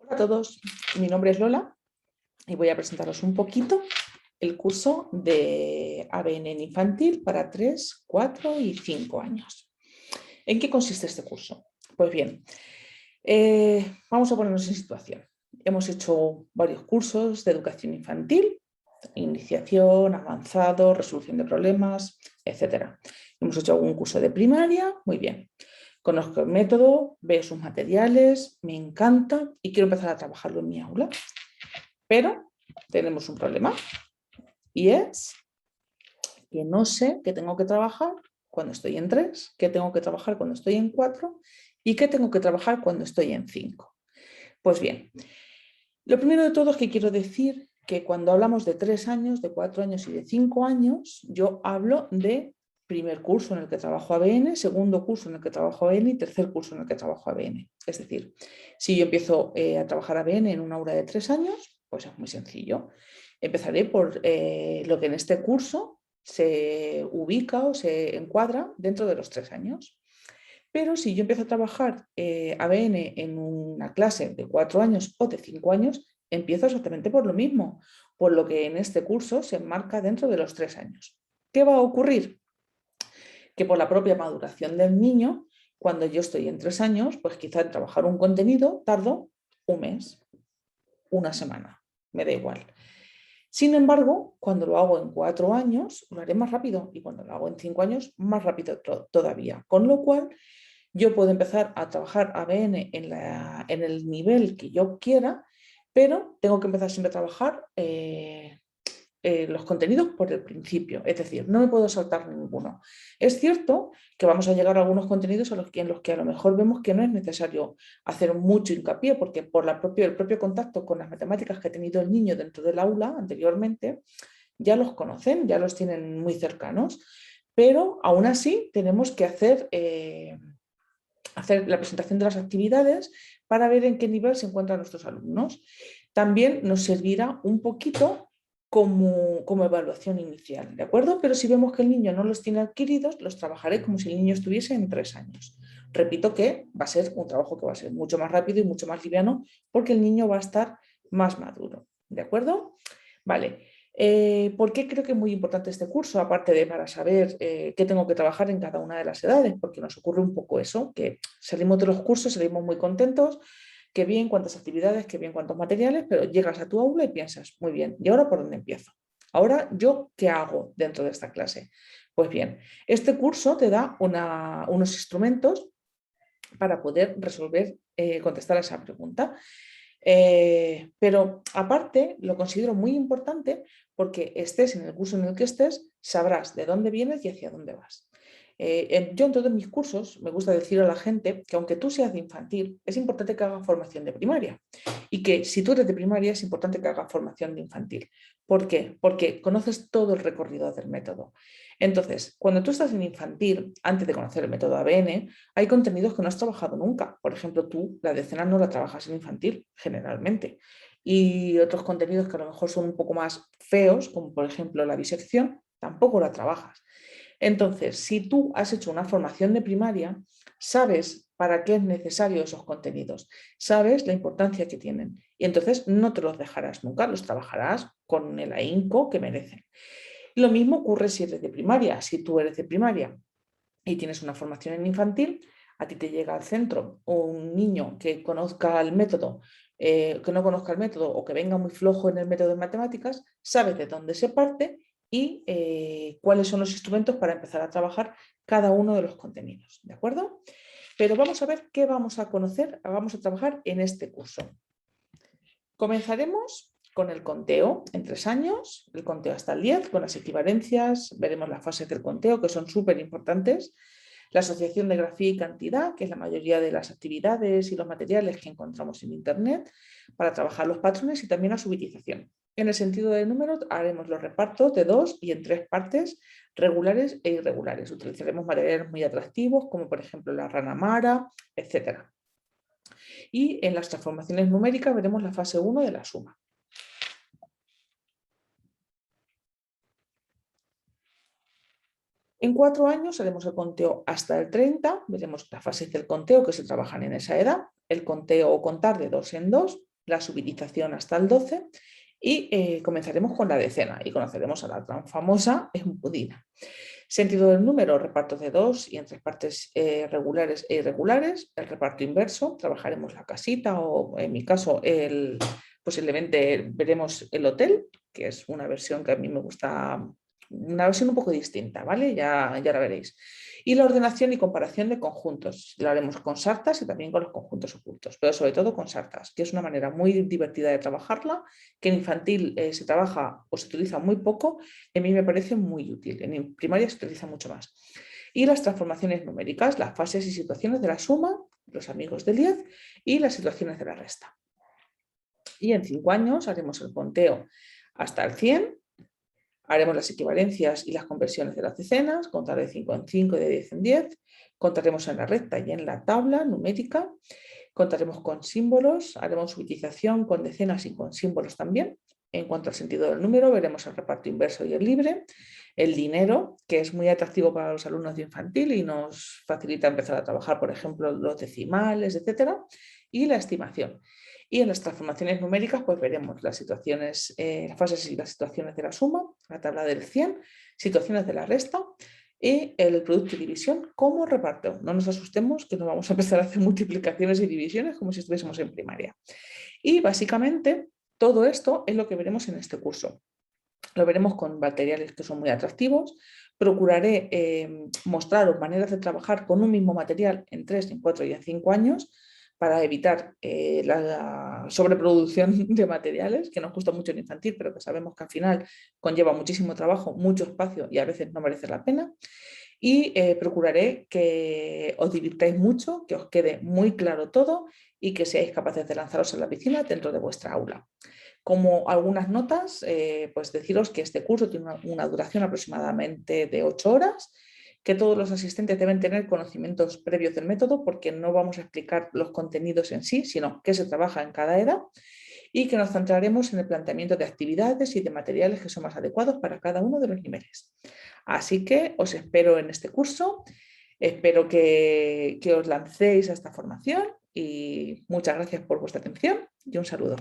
Hola a todos, mi nombre es Lola y voy a presentaros un poquito el curso de ABN en infantil para 3, 4 y 5 años. ¿En qué consiste este curso? Pues bien, vamos a ponernos en situación. Hemos hecho varios cursos de educación infantil, iniciación, avanzado, resolución de problemas, etc. Hemos hecho algún curso de primaria, muy bien. Conozco el método, veo sus materiales, me encanta y quiero empezar a trabajarlo en mi aula. Pero tenemos un problema y es que no sé qué tengo que trabajar cuando estoy en 3, qué tengo que trabajar cuando estoy en 4 y qué tengo que trabajar cuando estoy en 5. Pues bien, lo primero de todo es que quiero decir que cuando hablamos de 3 años, de 4 años y de 5 años, yo hablo de primer curso en el que trabajo ABN, segundo curso en el que trabajo ABN y tercer curso en el que trabajo ABN. Es decir, si yo empiezo a trabajar ABN en una aula de 3 años, pues es muy sencillo. Empezaré por lo que en este curso se ubica o se encuadra dentro de los 3 años. Pero si yo empiezo a trabajar ABN en una clase de 4 años o de 5 años, empiezo exactamente por lo mismo, por lo que en este curso se enmarca dentro de los 3 años. ¿Qué va a ocurrir? Que por la propia maduración del niño, cuando yo estoy en 3 años, pues quizá en trabajar un contenido tardo un mes, una semana, me da igual. Sin embargo, cuando lo hago en 4 años, lo haré más rápido y cuando lo hago en 5 años, más rápido todavía. Con lo cual, yo puedo empezar a trabajar ABN en el nivel que yo quiera, pero tengo que empezar siempre a trabajar los contenidos por el principio, es decir, no me puedo saltar ninguno. Es cierto que vamos a llegar a algunos contenidos en los que a lo mejor vemos que no es necesario hacer mucho hincapié, porque por el propio contacto con las matemáticas que ha tenido el niño dentro del aula anteriormente, ya los conocen, ya los tienen muy cercanos, pero aún así tenemos que hacer la presentación de las actividades para ver en qué nivel se encuentran nuestros alumnos. También nos servirá un poquito como evaluación inicial, ¿de acuerdo? Pero si vemos que el niño no los tiene adquiridos, los trabajaré como si el niño estuviese en 3 años. Repito que va a ser un trabajo que va a ser mucho más rápido y mucho más liviano porque el niño va a estar más maduro, ¿de acuerdo? Vale. ¿Por qué creo que es muy importante este curso? Aparte de para saber qué tengo que trabajar en cada una de las edades, porque nos ocurre un poco eso, que salimos de los cursos, salimos muy contentos, qué bien, cuántas actividades, qué bien, cuántos materiales, pero llegas a tu aula y piensas, muy bien, ¿y ahora por dónde empiezo? Ahora, ¿yo qué hago dentro de esta clase? Pues bien, este curso te da unos instrumentos para poder resolver, contestar a esa pregunta. Pero aparte lo considero muy importante porque estés en el curso en el que estés, sabrás de dónde vienes y hacia dónde vas. Yo en todos mis cursos me gusta decir a la gente que aunque tú seas de infantil, es importante que hagas formación de primaria y que si tú eres de primaria es importante que hagas formación de infantil. ¿Por qué? Porque conoces todo el recorrido del método. Entonces, cuando tú estás en infantil, antes de conocer el método ABN, hay contenidos que no has trabajado nunca. Por ejemplo, tú la decena no la trabajas en infantil, generalmente. Y otros contenidos que a lo mejor son un poco más feos, como por ejemplo la disección, tampoco la trabajas. Entonces, si tú has hecho una formación de primaria, sabes para qué es necesario esos contenidos, sabes la importancia que tienen y entonces no te los dejarás nunca, los trabajarás con el ahínco que merecen. Lo mismo ocurre si eres de primaria. Si tú eres de primaria y tienes una formación en infantil, a ti te llega al centro un niño que conozca el método, que no conozca el método o que venga muy flojo en el método de matemáticas, sabes de dónde se parte y cuáles son los instrumentos para empezar a trabajar cada uno de los contenidos, ¿de acuerdo? Pero vamos a ver qué vamos a conocer, vamos a trabajar en este curso. Comenzaremos con el conteo en 3 años, el conteo hasta el 10, con las equivalencias, veremos las fases del conteo que son súper importantes, la asociación de grafía y cantidad, que es la mayoría de las actividades y los materiales que encontramos en Internet, para trabajar los patrones y también la subitización. En el sentido de números haremos los repartos de 2 y en 3 partes, regulares e irregulares. Utilizaremos materiales muy atractivos, como por ejemplo la rana mara, etc. Y en las transformaciones numéricas veremos la fase 1 de la suma. En 4 años haremos el conteo hasta el 30, veremos las fases del conteo que se trabajan en esa edad, el conteo o contar de 2 en 2, la subitización hasta el 12 y comenzaremos con la decena y conoceremos a la tan famosa Empudina. Sentido del número, repartos de 2 y en 3 partes regulares e irregulares. El reparto inverso, trabajaremos la casita o en mi caso posiblemente veremos el hotel, que es una versión que a mí me gusta, una versión un poco distinta, ¿vale? Ya la veréis. Y la ordenación y comparación de conjuntos. Lo haremos con sartas y también con los conjuntos ocultos, pero sobre todo con sartas, que es una manera muy divertida de trabajarla, que en infantil se trabaja o se utiliza muy poco, y a mí me parece muy útil. En primaria se utiliza mucho más. Y las transformaciones numéricas, las fases y situaciones de la suma, los amigos del 10 y las situaciones de la resta. Y en 5 años haremos el conteo hasta el 100. Haremos las equivalencias y las conversiones de las decenas, contar de 5 en 5 y de 10 en 10. Contaremos en la recta y en la tabla numérica. Contaremos con símbolos, haremos utilización con decenas y con símbolos también. En cuanto al sentido del número, veremos el reparto inverso y el libre. El dinero, que es muy atractivo para los alumnos de infantil y nos facilita empezar a trabajar, por ejemplo, los decimales, etc. Y la estimación. Y en las transformaciones numéricas pues veremos las situaciones, las fases y las situaciones de la suma, la tabla del 100, situaciones de la resta y el producto y división como reparto. No nos asustemos que no vamos a empezar a hacer multiplicaciones y divisiones como si estuviésemos en primaria. Y básicamente todo esto es lo que veremos en este curso. Lo veremos con materiales que son muy atractivos. Procuraré mostraros maneras de trabajar con un mismo material en 3, en 4 y en 5 años para evitar la sobreproducción de materiales, que nos gusta mucho en infantil, pero que sabemos que al final conlleva muchísimo trabajo, mucho espacio y a veces no merece la pena. Y procuraré que os divirtáis mucho, que os quede muy claro todo y que seáis capaces de lanzaros a la piscina dentro de vuestra aula. Como algunas notas, pues deciros que este curso tiene una duración aproximadamente de 8 horas, que todos los asistentes deben tener conocimientos previos del método porque no vamos a explicar los contenidos en sí, sino qué se trabaja en cada edad y que nos centraremos en el planteamiento de actividades y de materiales que son más adecuados para cada uno de los niveles. Así que os espero en este curso, espero que os lancéis a esta formación y muchas gracias por vuestra atención y un saludo.